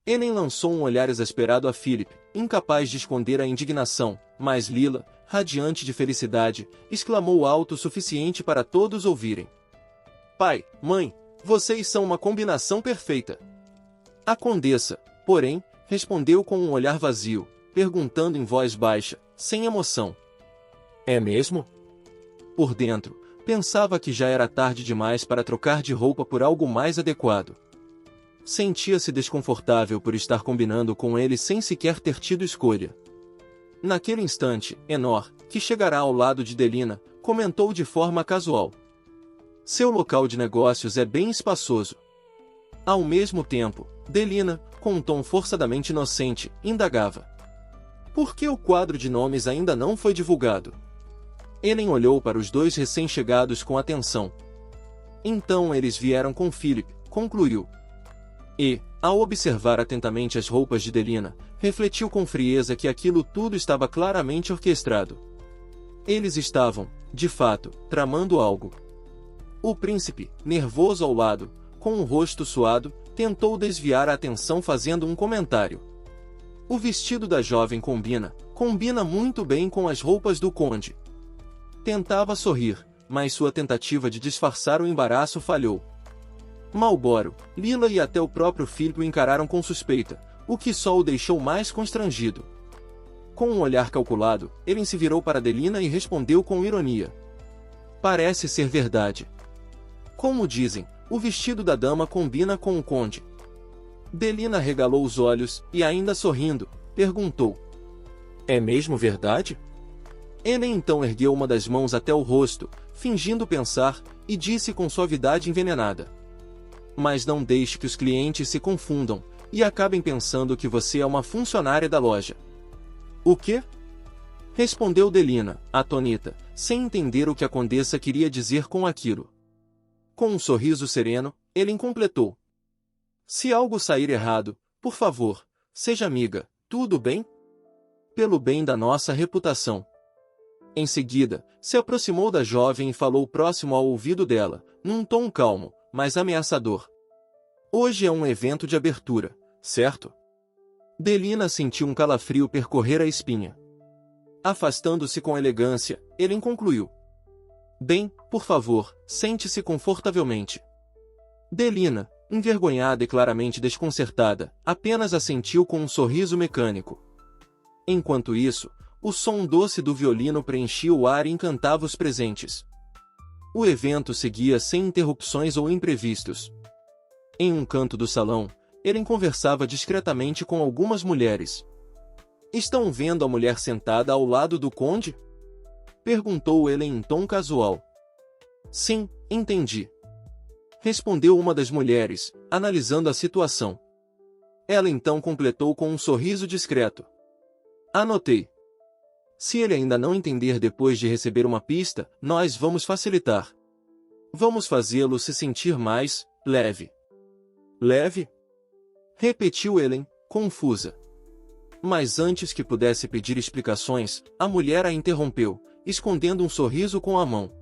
Ellen lançou um olhar exasperado a Philip, incapaz de esconder a indignação, mas Lila, radiante de felicidade, exclamou alto o suficiente para todos ouvirem. Pai, mãe, vocês são uma combinação perfeita. A condessa, porém, respondeu com um olhar vazio, perguntando em voz baixa, sem emoção. É mesmo? Por dentro, pensava que já era tarde demais para trocar de roupa por algo mais adequado. Sentia-se desconfortável por estar combinando com ele sem sequer ter tido escolha. Naquele instante, Enor, que chegará ao lado de Delina, comentou de forma casual. Seu local de negócios é bem espaçoso. Ao mesmo tempo, Delina, com um tom forçadamente inocente, indagava. Por que o quadro de nomes ainda não foi divulgado? Ellen olhou para os dois recém-chegados com atenção. Então eles vieram com Philip, concluiu. E, ao observar atentamente as roupas de Delina, refletiu com frieza que aquilo tudo estava claramente orquestrado. Eles estavam, de fato, tramando algo. O príncipe, nervoso ao lado, com o rosto suado, tentou desviar a atenção fazendo um comentário. O vestido da jovem combina muito bem com as roupas do conde. Tentava sorrir, mas sua tentativa de disfarçar o embaraço falhou. Malboro, Lila e até o próprio filho o encararam com suspeita, o que só o deixou mais constrangido. Com um olhar calculado, ele se virou para Delina e respondeu com ironia. Parece ser verdade. Como dizem, o vestido da dama combina com o conde. Delina regalou os olhos e, ainda sorrindo, perguntou. É mesmo verdade? Ellen então ergueu uma das mãos até o rosto, fingindo pensar, e disse com suavidade envenenada. Mas não deixe que os clientes se confundam, e acabem pensando que você é uma funcionária da loja. O quê? Respondeu Delina, atônita, sem entender o que a condessa queria dizer com aquilo. Com um sorriso sereno, ele completou. Se algo sair errado, por favor, seja amiga, tudo bem? Pelo bem da nossa reputação. Em seguida, se aproximou da jovem e falou próximo ao ouvido dela, num tom calmo, mas ameaçador. Hoje é um evento de abertura, certo? Delina sentiu um calafrio percorrer a espinha. Afastando-se com elegância, ele concluiu. Bem, por favor, sente-se confortavelmente. Delina, envergonhada e claramente desconcertada, apenas assentiu com um sorriso mecânico. Enquanto isso, o som doce do violino preenchia o ar e encantava os presentes. O evento seguia sem interrupções ou imprevistos. Em um canto do salão, Ellen conversava discretamente com algumas mulheres. Estão vendo a mulher sentada ao lado do conde? Perguntou Ellen em tom casual. Sim, entendi. Respondeu uma das mulheres, analisando a situação. Ela então completou com um sorriso discreto. Anotei. Se ele ainda não entender depois de receber uma pista, nós vamos facilitar. Vamos fazê-lo se sentir mais leve. Leve? Repetiu Ellen, confusa. Mas antes que pudesse pedir explicações, a mulher a interrompeu, escondendo um sorriso com a mão.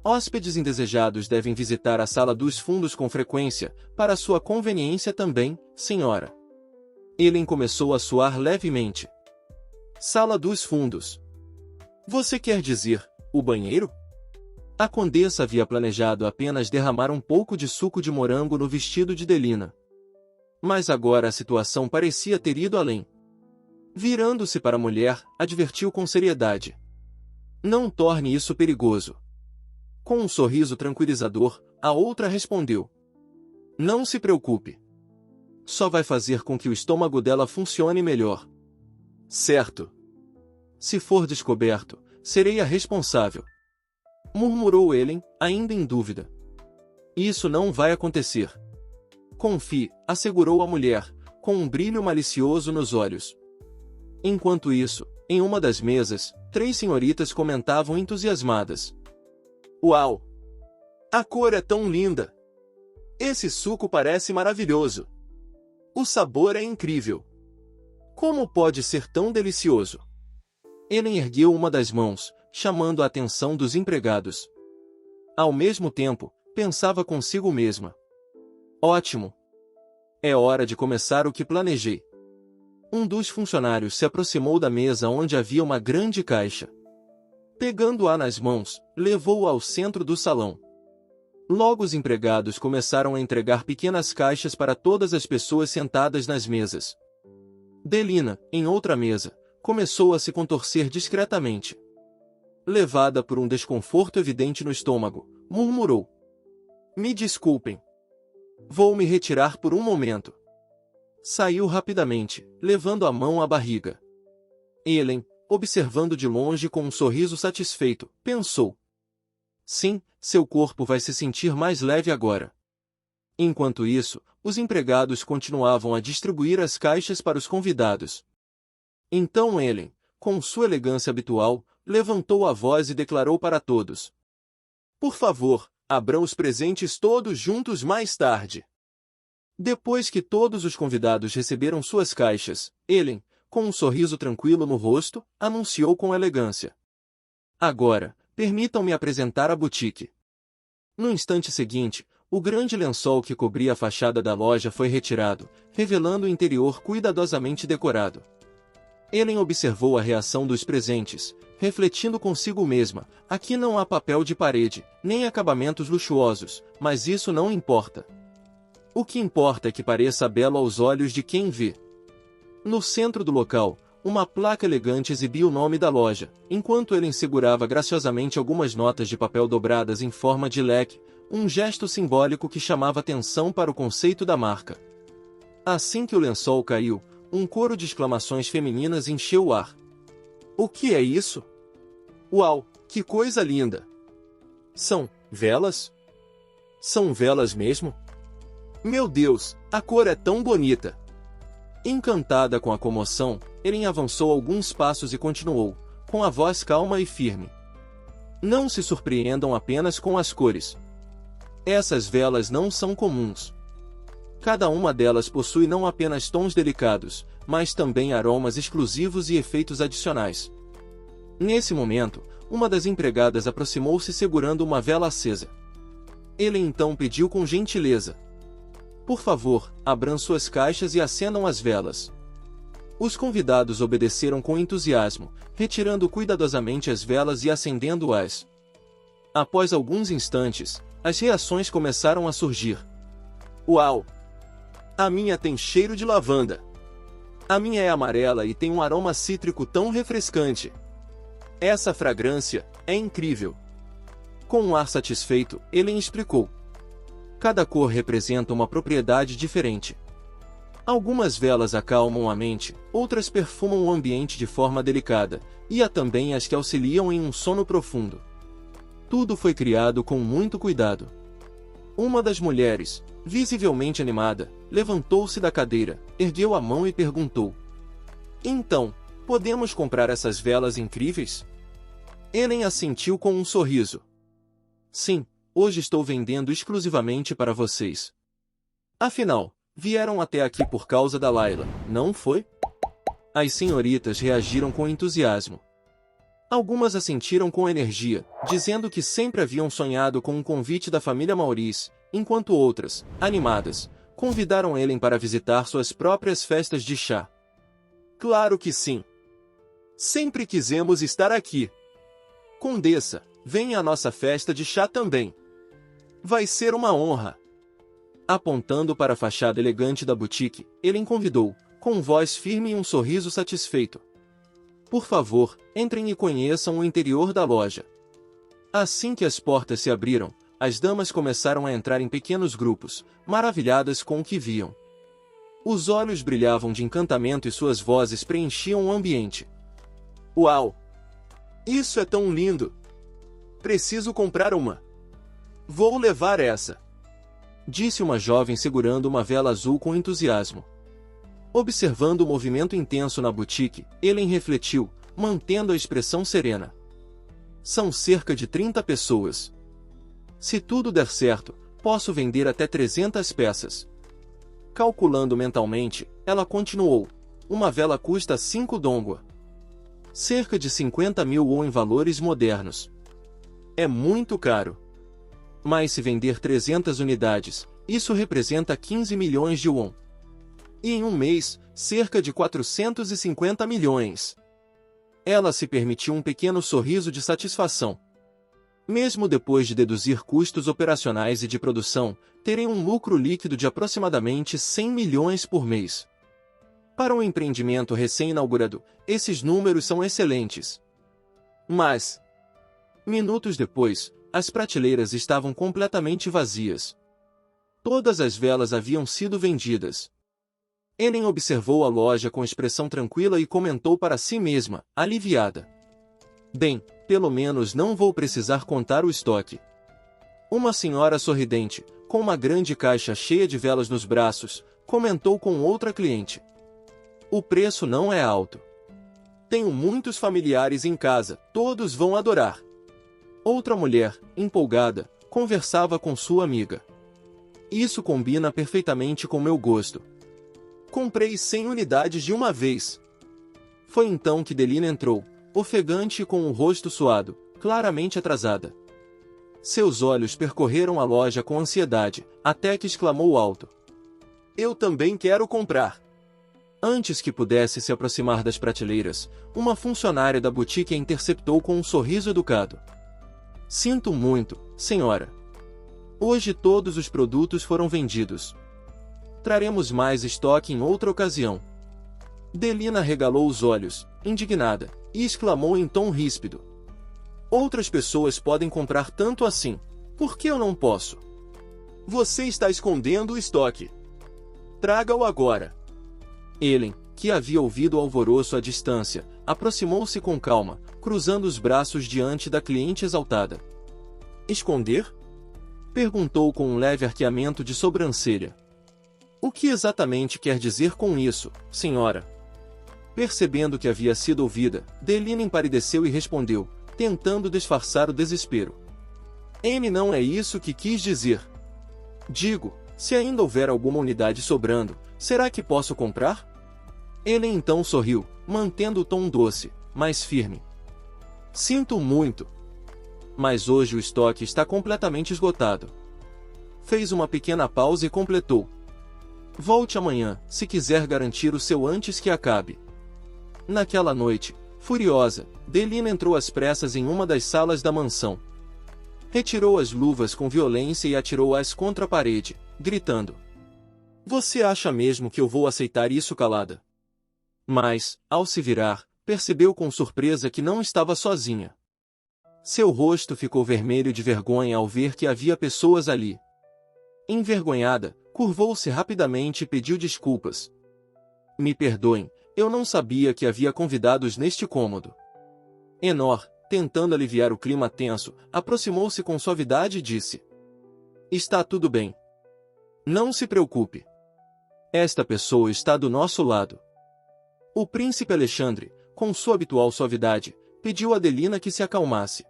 Hóspedes indesejados devem visitar a sala dos fundos com frequência, para sua conveniência também, senhora. Ellen começou a suar levemente. Sala dos fundos. Você quer dizer, o banheiro? A condessa havia planejado apenas derramar um pouco de suco de morango no vestido de Delina. Mas agora a situação parecia ter ido além. Virando-se para a mulher, advertiu com seriedade. Não torne isso perigoso. Com um sorriso tranquilizador, a outra respondeu. Não se preocupe. Só vai fazer com que o estômago dela funcione melhor. Certo. Se for descoberto, serei a responsável. Murmurou Ellen, ainda em dúvida. Isso não vai acontecer. Confie, assegurou a mulher, com um brilho malicioso nos olhos. Enquanto isso, em uma das mesas, 3 senhoritas comentavam entusiasmadas. Uau! A cor é tão linda! Esse suco parece maravilhoso! O sabor é incrível! Como pode ser tão delicioso? Ellen ergueu uma das mãos, chamando a atenção dos empregados. Ao mesmo tempo, pensava consigo mesma. Ótimo! É hora de começar o que planejei. Um dos funcionários se aproximou da mesa onde havia uma grande caixa. Pegando-a nas mãos, levou-a ao centro do salão. Logo os empregados começaram a entregar pequenas caixas para todas as pessoas sentadas nas mesas. Delina, em outra mesa, começou a se contorcer discretamente. Levada por um desconforto evidente no estômago, murmurou: "Me desculpem. Vou me retirar por um momento." Saiu rapidamente, levando a mão à barriga. Helen, observando de longe com um sorriso satisfeito, pensou: "Sim, seu corpo vai se sentir mais leve agora." Enquanto isso, os empregados continuavam a distribuir as caixas para os convidados. Então Helen, com sua elegância habitual, levantou a voz e declarou para todos: "Por favor, abram os presentes todos juntos mais tarde." Depois que todos os convidados receberam suas caixas, Helen, com um sorriso tranquilo no rosto, anunciou com elegância: "Agora, permitam-me apresentar a boutique." No instante seguinte, o grande lençol que cobria a fachada da loja foi retirado, revelando o interior cuidadosamente decorado. Helen observou a reação dos presentes, refletindo consigo mesma: aqui não há papel de parede, nem acabamentos luxuosos, mas isso não importa. O que importa é que pareça belo aos olhos de quem vê. No centro do local, uma placa elegante exibia o nome da loja, enquanto Helen segurava graciosamente algumas notas de papel dobradas em forma de leque, um gesto simbólico que chamava atenção para o conceito da marca. Assim que o lençol caiu, um coro de exclamações femininas encheu o ar. "O que é isso? Uau, que coisa linda! São velas? São velas mesmo? Meu Deus, a cor é tão bonita!" Encantada com a comoção, Helen avançou alguns passos e continuou, com a voz calma e firme: "Não se surpreendam apenas com as cores. Essas velas não são comuns. Cada uma delas possui não apenas tons delicados, mas também aromas exclusivos e efeitos adicionais." Nesse momento, uma das empregadas aproximou-se segurando uma vela acesa. Helen então pediu com gentileza: "Por favor, abram suas caixas e acendam as velas." Os convidados obedeceram com entusiasmo, retirando cuidadosamente as velas e acendendo-as. Após alguns instantes, as reações começaram a surgir. "Uau! A minha tem cheiro de lavanda. A minha é amarela e tem um aroma cítrico tão refrescante. Essa fragrância é incrível." Com um ar satisfeito, Helen explicou: "Cada cor representa uma propriedade diferente. Algumas velas acalmam a mente, outras perfumam o ambiente de forma delicada, e há também as que auxiliam em um sono profundo. Tudo foi criado com muito cuidado." Uma das mulheres, visivelmente animada, levantou-se da cadeira, ergueu a mão e perguntou: "Então, podemos comprar essas velas incríveis?" Helen assentiu com um sorriso. "Sim, hoje estou vendendo exclusivamente para vocês. Afinal, vieram até aqui por causa da Layla, não foi?" As senhoritas reagiram com entusiasmo. Algumas assentiram com energia, dizendo que sempre haviam sonhado com um convite da família Maurice, enquanto outras, animadas, convidaram Helen para visitar suas próprias festas de chá. "Claro que sim! Sempre quisemos estar aqui. Condessa, venha à nossa festa de chá também. Vai ser uma honra." Apontando para a fachada elegante da boutique, Helen convidou, com voz firme e um sorriso satisfeito: "Por favor, entrem e conheçam o interior da loja." Assim que as portas se abriram, as damas começaram a entrar em pequenos grupos, maravilhadas com o que viam. Os olhos brilhavam de encantamento e suas vozes preenchiam o ambiente. "Uau! Isso é tão lindo! Preciso comprar uma. Vou levar essa," disse uma jovem segurando uma vela azul com entusiasmo. Observando o movimento intenso na boutique, Helen refletiu, mantendo a expressão serena. "São cerca de 30 pessoas. Se tudo der certo, posso vender até 300 peças." Calculando mentalmente, ela continuou: "Uma vela custa 5 dongwa. Cerca de 50 mil won em valores modernos. É muito caro. Mas se vender 300 unidades, isso representa 15 milhões de won. E em um mês, cerca de 450 milhões. Ela se permitiu um pequeno sorriso de satisfação. Mesmo depois de deduzir custos operacionais e de produção, terem um lucro líquido de aproximadamente 100 milhões por mês. Para um empreendimento recém-inaugurado, esses números são excelentes. Mas, minutos depois, as prateleiras estavam completamente vazias. Todas as velas haviam sido vendidas. Ellen observou a loja com expressão tranquila e comentou para si mesma, aliviada. Bem, pelo menos não vou precisar contar o estoque. Uma senhora sorridente, com uma grande caixa cheia de velas nos braços, comentou com outra cliente. O preço não é alto. Tenho muitos familiares em casa, todos vão adorar. Outra mulher, empolgada, conversava com sua amiga. Isso combina perfeitamente com meu gosto. Comprei 100 unidades de uma vez. Foi então que Delina entrou, ofegante e com o rosto suado, claramente atrasada. Seus olhos percorreram a loja com ansiedade, até que exclamou alto. Eu também quero comprar. Antes que pudesse se aproximar das prateleiras, uma funcionária da boutique a interceptou com um sorriso educado. Sinto muito, senhora. Hoje todos os produtos foram vendidos. Traremos mais estoque em outra ocasião. Delina regalou os olhos, indignada, e exclamou em tom ríspido. Outras pessoas podem comprar tanto assim. Por que eu não posso? Você está escondendo o estoque. Traga-o agora. Ellen, que havia ouvido o alvoroço à distância, aproximou-se com calma, cruzando os braços diante da cliente exaltada. Esconder? Perguntou com um leve arqueamento de sobrancelha. O que exatamente quer dizer com isso, senhora? Percebendo que havia sido ouvida, Delina empalideceu e respondeu, tentando disfarçar o desespero. Não é isso que quis dizer. Digo, se ainda houver alguma unidade sobrando, será que posso comprar? Ellen então sorriu, mantendo o tom doce, mas firme. Sinto muito. Mas hoje o estoque está completamente esgotado. Fez uma pequena pausa e completou. Volte amanhã, se quiser garantir o seu antes que acabe. Naquela noite, furiosa, Delina entrou às pressas em uma das salas da mansão. Retirou as luvas com violência e atirou-as contra a parede, gritando. Você acha mesmo que eu vou aceitar isso calada? Mas, ao se virar, percebeu com surpresa que não estava sozinha. Seu rosto ficou vermelho de vergonha ao ver que havia pessoas ali. Envergonhada, curvou-se rapidamente e pediu desculpas. Me perdoem, eu não sabia que havia convidados neste cômodo. Enor, tentando aliviar o clima tenso, aproximou-se com suavidade e disse. Está tudo bem. Não se preocupe. Esta pessoa está do nosso lado. O príncipe Alexandre, com sua habitual suavidade, pediu a Delina que se acalmasse.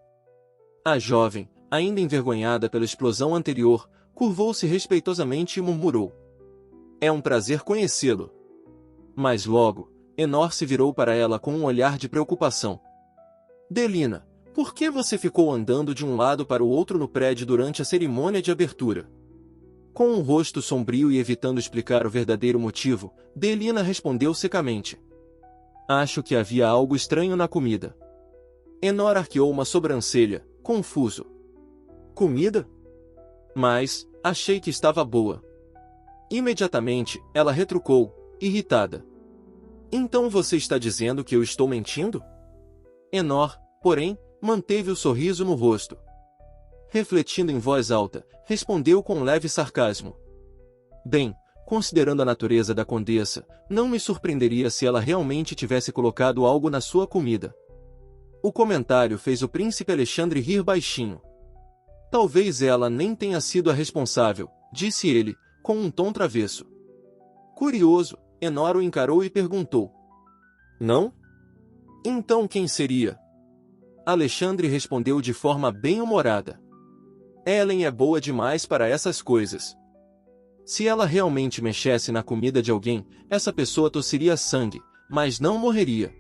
A jovem, ainda envergonhada pela explosão anterior, curvou-se respeitosamente e murmurou. É um prazer conhecê-lo. Mas logo, Enor se virou para ela com um olhar de preocupação. Delina, por que você ficou andando de um lado para o outro no prédio durante a cerimônia de abertura? Com um rosto sombrio e evitando explicar o verdadeiro motivo, Delina respondeu secamente. Acho que havia algo estranho na comida. Enor arqueou uma sobrancelha, confuso. Comida? Mas, achei que estava boa. Imediatamente, ela retrucou, irritada. Então você está dizendo que eu estou mentindo? Enor, porém, manteve o sorriso no rosto. Refletindo em voz alta, respondeu com um leve sarcasmo. Bem, considerando a natureza da condessa, não me surpreenderia se ela realmente tivesse colocado algo na sua comida. O comentário fez o príncipe Alexandre rir baixinho. Talvez ela nem tenha sido a responsável, disse ele, com um tom travesso. Curioso, Enor o encarou e perguntou. Não? Então quem seria? Alexandre respondeu de forma bem-humorada. Ellen é boa demais para essas coisas. Se ela realmente mexesse na comida de alguém, essa pessoa tossiria sangue, mas não morreria.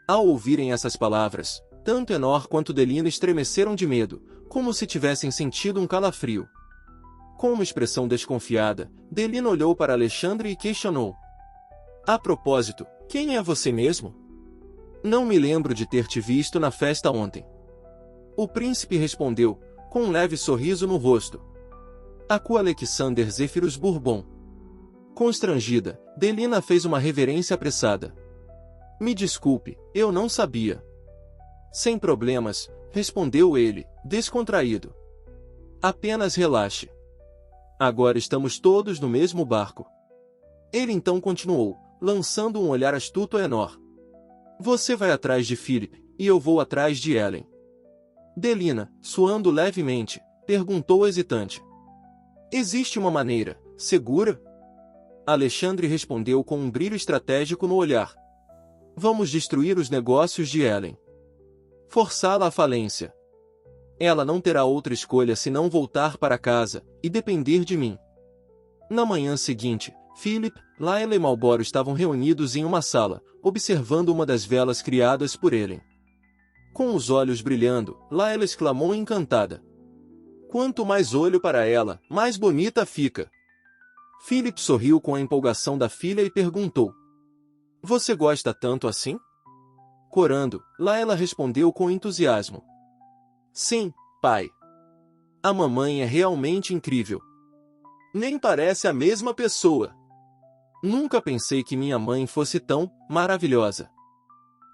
Ao ouvirem essas palavras, tanto Enor quanto Delina estremeceram de medo, como se tivessem sentido um calafrio. Com uma expressão desconfiada, Delina olhou para Alexandre e questionou. A propósito, quem é você mesmo? Não me lembro de ter te visto na festa ontem. O príncipe respondeu, com um leve sorriso no rosto. Acu Alexander Zéfiros Bourbon. Constrangida, Delina fez uma reverência apressada. Me desculpe, eu não sabia. Sem problemas, respondeu ele, descontraído. Apenas relaxe. Agora estamos todos no mesmo barco. Ele então continuou, lançando um olhar astuto a Enor. Você vai atrás de Philip, e eu vou atrás de Ellen. Delina, suando levemente, perguntou hesitante. Existe uma maneira, segura? Alexandre respondeu com um brilho estratégico no olhar. Vamos destruir os negócios de Ellen. Forçá-la à falência. Ela não terá outra escolha senão voltar para casa, e depender de mim. Na manhã seguinte, Philip, Layla e Malboro estavam reunidos em uma sala, observando uma das velas criadas por Ellen. Com os olhos brilhando, Layla exclamou encantada. Quanto mais olho para ela, mais bonita fica. Philip sorriu com a empolgação da filha e perguntou. Você gosta tanto assim? Corando, Layla respondeu com entusiasmo. Sim, pai. A mamãe é realmente incrível. Nem parece a mesma pessoa. Nunca pensei que minha mãe fosse tão maravilhosa.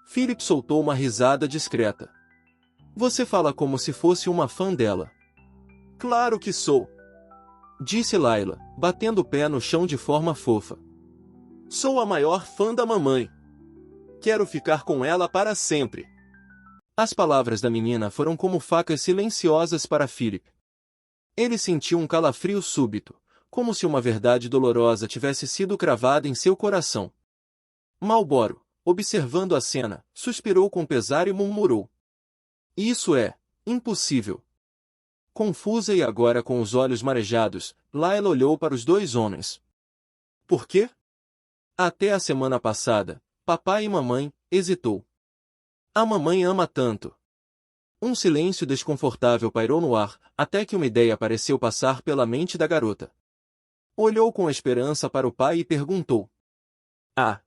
Philip soltou uma risada discreta. Você fala como se fosse uma fã dela. Claro que sou. Disse Layla, batendo o pé no chão de forma fofa. Sou a maior fã da mamãe. Quero ficar com ela para sempre. As palavras da menina foram como facas silenciosas para Philip. Ele sentiu um calafrio súbito, como se uma verdade dolorosa tivesse sido cravada em seu coração. Malboro, observando a cena, suspirou com pesar e murmurou. Isso é impossível. Confusa e agora com os olhos marejados, Layla olhou para os dois homens. Por quê? Até a semana passada, papai e mamãe, hesitou. A mamãe ama tanto. Um silêncio desconfortável pairou no ar, até que uma ideia pareceu passar pela mente da garota. Olhou com esperança para o pai e perguntou. Ah!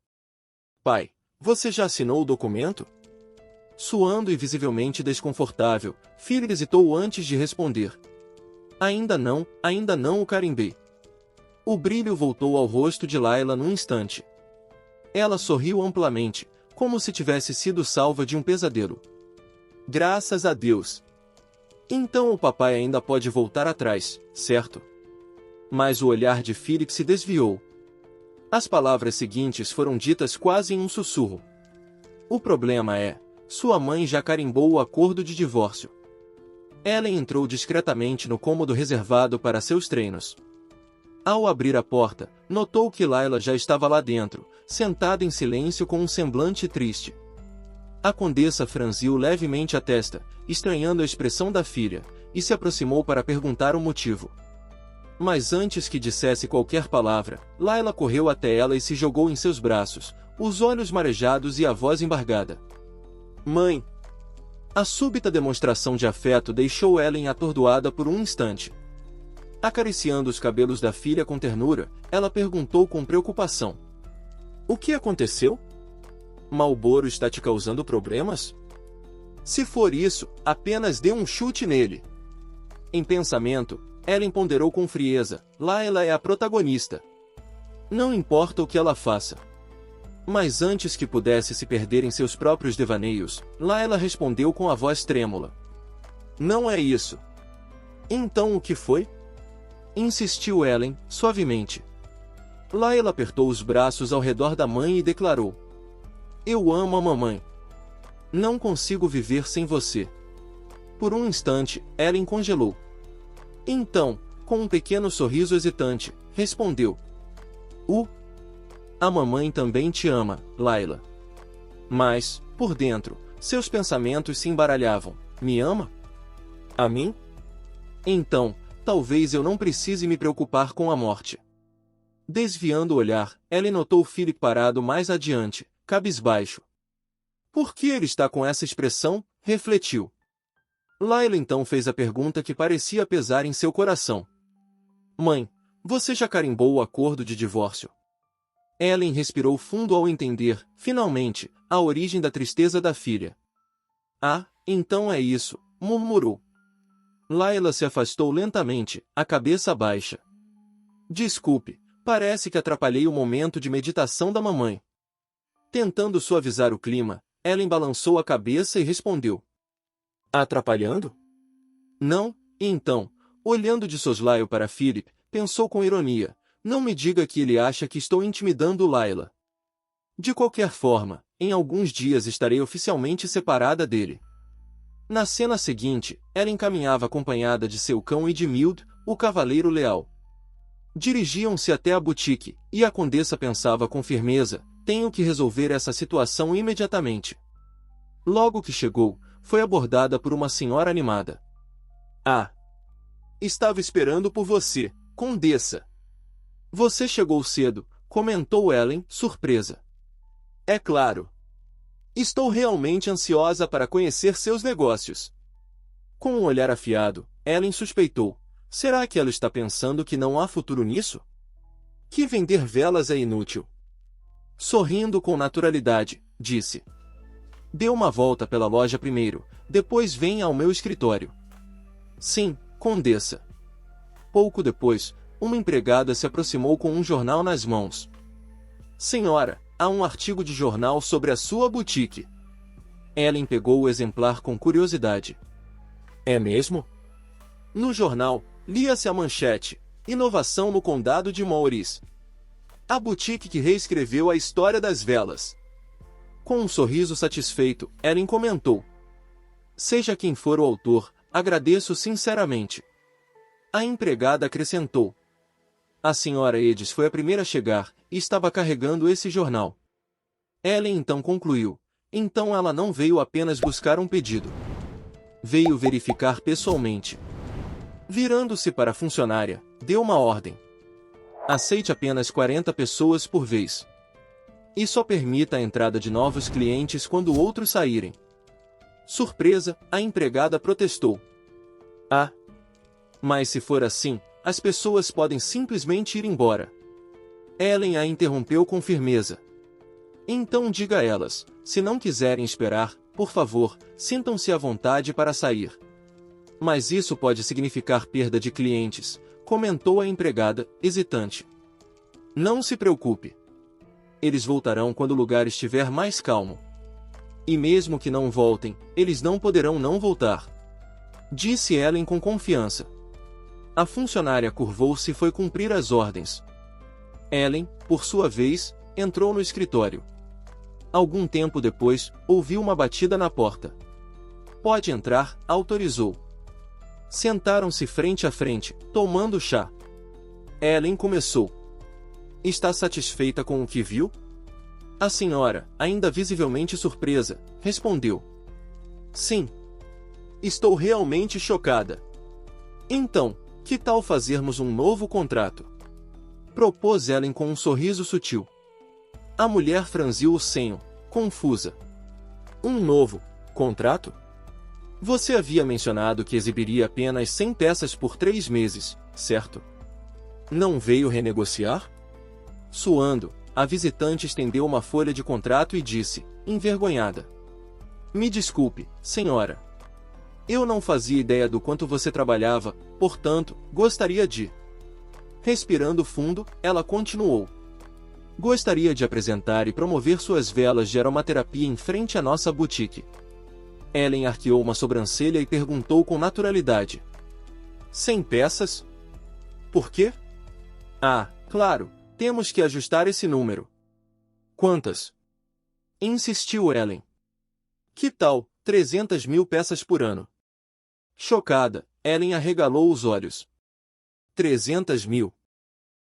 Pai, você já assinou o documento? Suando e visivelmente desconfortável, Philip hesitou antes de responder. Ainda não o carimbei. O brilho voltou ao rosto de Layla num instante. Ela sorriu amplamente, como se tivesse sido salva de um pesadelo. Graças a Deus. Então o papai ainda pode voltar atrás, certo? Mas o olhar de Philip se desviou. As palavras seguintes foram ditas quase em um sussurro. O problema é, sua mãe já carimbou o acordo de divórcio. Ellen entrou discretamente no cômodo reservado para seus treinos. Ao abrir a porta, notou que Layla já estava lá dentro, sentada em silêncio com um semblante triste. A condessa franziu levemente a testa, estranhando a expressão da filha, e se aproximou para perguntar o motivo. Mas antes que dissesse qualquer palavra, Layla correu até ela e se jogou em seus braços, os olhos marejados e a voz embargada. Mãe! A súbita demonstração de afeto deixou Ellen atordoada por um instante. Acariciando os cabelos da filha com ternura, ela perguntou com preocupação. O que aconteceu? Malboro está te causando problemas? Se for isso, apenas dê um chute nele. Em pensamento, Ellen ponderou com frieza, Layla é a protagonista. Não importa o que ela faça. Mas antes que pudesse se perder em seus próprios devaneios, Layla respondeu com a voz trêmula. Não é isso. Então o que foi? Insistiu Ellen, suavemente. Layla apertou os braços ao redor da mãe e declarou. Eu amo a mamãe. Não consigo viver sem você. Por um instante, Ellen congelou. Então, com um pequeno sorriso hesitante, respondeu. A mamãe também te ama, Layla. Mas, por dentro, seus pensamentos se embaralhavam. Me ama? A mim? Então, talvez eu não precise me preocupar com a morte. Desviando o olhar, Ellen notou Philip parado mais adiante, cabisbaixo. Por que ele está com essa expressão? Refletiu. Layla então fez a pergunta que parecia pesar em seu coração. Mãe, você já carimbou o acordo de divórcio? Ellen respirou fundo ao entender, finalmente, a origem da tristeza da filha. Ah, então é isso, murmurou. Layla se afastou lentamente, a cabeça baixa. Desculpe, parece que atrapalhei o momento de meditação da mamãe. Tentando suavizar o clima, Ellen balançou a cabeça e respondeu. Atrapalhando? Não, então, olhando de soslaio para Philip, pensou com ironia, não me diga que ele acha que estou intimidando Layla. De qualquer forma, em alguns dias estarei oficialmente separada dele. Na cena seguinte, Ellen caminhava acompanhada de seu cão e de Mild, o cavaleiro leal. Dirigiam-se até a boutique, e a condessa pensava com firmeza, tenho que resolver essa situação imediatamente. Logo que chegou, foi abordada por uma senhora animada. Ah! Estava esperando por você, condessa. Você chegou cedo, comentou Ellen, surpresa. É claro. Estou realmente ansiosa para conhecer seus negócios. Com um olhar afiado, Ellen suspeitou. Será que ela está pensando que não há futuro nisso? Que vender velas é inútil. Sorrindo com naturalidade, disse. Dê uma volta pela loja primeiro, depois venha ao meu escritório. Sim, condessa. Pouco depois, uma empregada se aproximou com um jornal nas mãos. Senhora, há um artigo de jornal sobre a sua boutique. Ellen pegou o exemplar com curiosidade. É mesmo? No jornal, lia-se a manchete, Inovação no Condado de Maurice. A boutique que reescreveu a história das velas. Com um sorriso satisfeito, Ellen comentou. Seja quem for o autor, agradeço sinceramente. A empregada acrescentou. A senhora Edis foi a primeira a chegar, e estava carregando esse jornal. Ellen então concluiu. Então ela não veio apenas buscar um pedido. Veio verificar pessoalmente. Virando-se para a funcionária, deu uma ordem. Aceite apenas 40 pessoas por vez. E só permita a entrada de novos clientes quando outros saírem. Surpresa, a empregada protestou. Ah! Mas se for assim, as pessoas podem simplesmente ir embora. Ellen a interrompeu com firmeza. Então diga a elas, se não quiserem esperar, por favor, sintam-se à vontade para sair. Mas isso pode significar perda de clientes, comentou a empregada, hesitante. Não se preocupe. Eles voltarão quando o lugar estiver mais calmo. E mesmo que não voltem, eles não poderão não voltar. Disse Ellen com confiança. A funcionária curvou-se e foi cumprir as ordens. Ellen, por sua vez, entrou no escritório. Algum tempo depois, ouviu uma batida na porta. Pode entrar, autorizou. Sentaram-se frente a frente, tomando chá. Ellen começou. Está satisfeita com o que viu? A senhora, ainda visivelmente surpresa, respondeu. Sim. Estou realmente chocada. Então, que tal fazermos um novo contrato? Propôs Ellen com um sorriso sutil. A mulher franziu o senho, confusa. Um novo contrato? Você havia mencionado que exibiria apenas 100 peças por 3 meses, certo? Não veio renegociar? Suando, a visitante estendeu uma folha de contrato e disse, envergonhada. Me desculpe, senhora. Eu não fazia ideia do quanto você trabalhava, portanto, gostaria de... Respirando fundo, ela continuou. Gostaria de apresentar e promover suas velas de aromaterapia em frente à nossa boutique. Ellen arqueou uma sobrancelha e perguntou com naturalidade. 100 peças? Por quê? Ah, claro, temos que ajustar esse número. Quantas? Insistiu Ellen. Que tal, 300.000 peças por ano? Chocada, Ellen arregalou os olhos. 300.000?